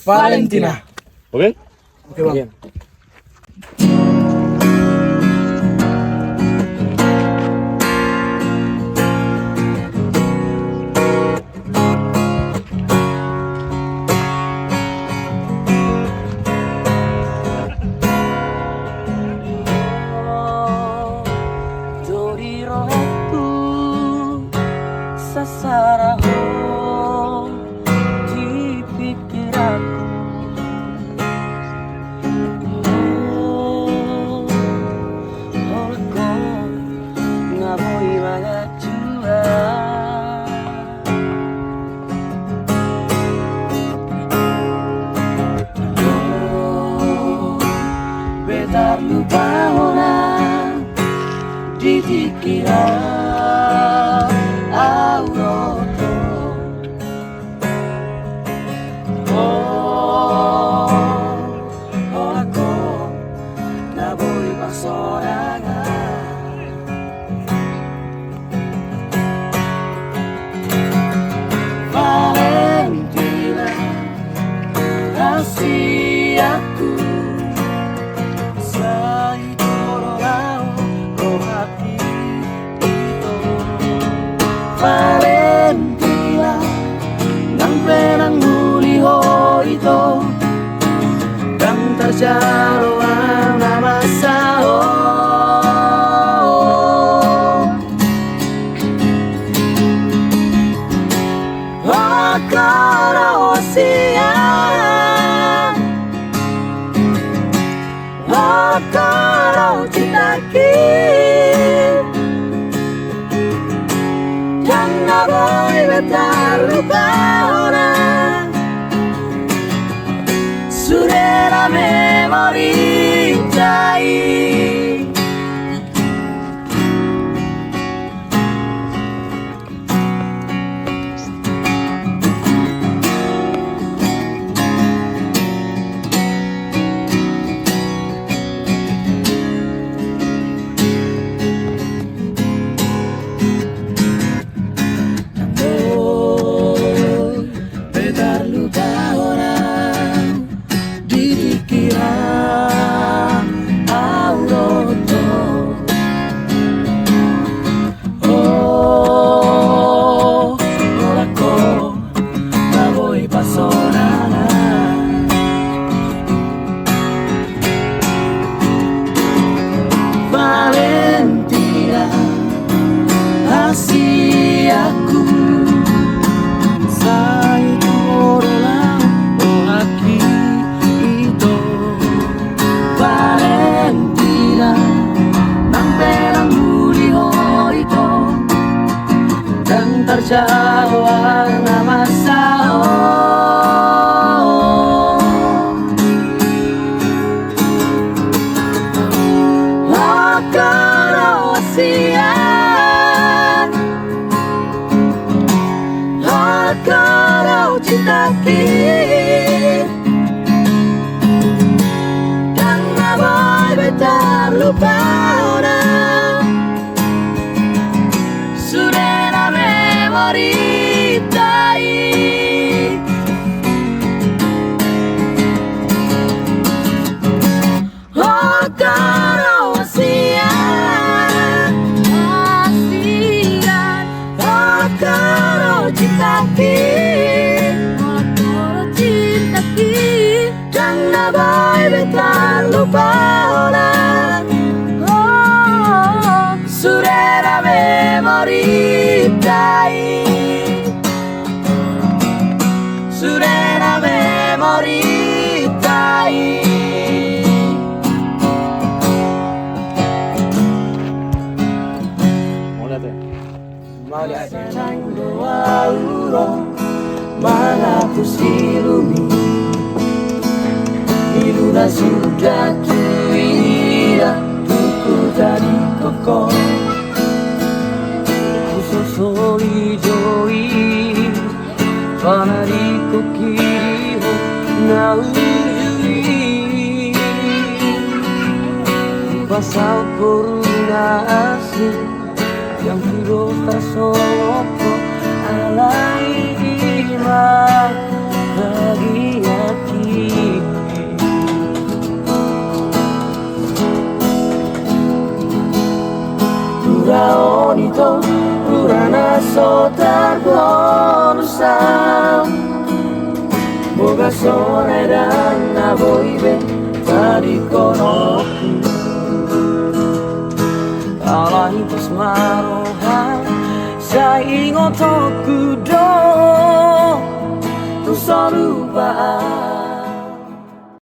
Valentina. Oke? Oke bang. Sasaraho di pikiranku. Aku ngaboy mga jua. Betar lupa orang di pikiran auroto. Aku naboy pasorangan. Valentina, kasih aku sa idolao ko hati ito. Valentina, ng plenang huli ho ito, kang terjalo ang namasao. Akara siya, akara cintaku, jangan boy betar lupa orang, sudah memori jai. Valentina, kasih aku sa idolao ko hati ito. Valentina, ng perang huli ho ito, kang terjao ang namasao. Akara cintaku, karena boy betar lupa orang, sudah memori tai. Akara cintaku, jangan boy betar lupa orang, sudah memori tai, sudah memori tai. Tango auro, menghapus ilumi, iluna sudah tuira, tuku dari koko, kusosori joi, panari kokiri ho naujui, pasal korunasi. Yang puro tasopo alai iman bagi hati. にとPurana sotar bonusam Boga sone dan naboibe Tadi konoku Alahi pas maroha Sa ingo toku do Tu soru ba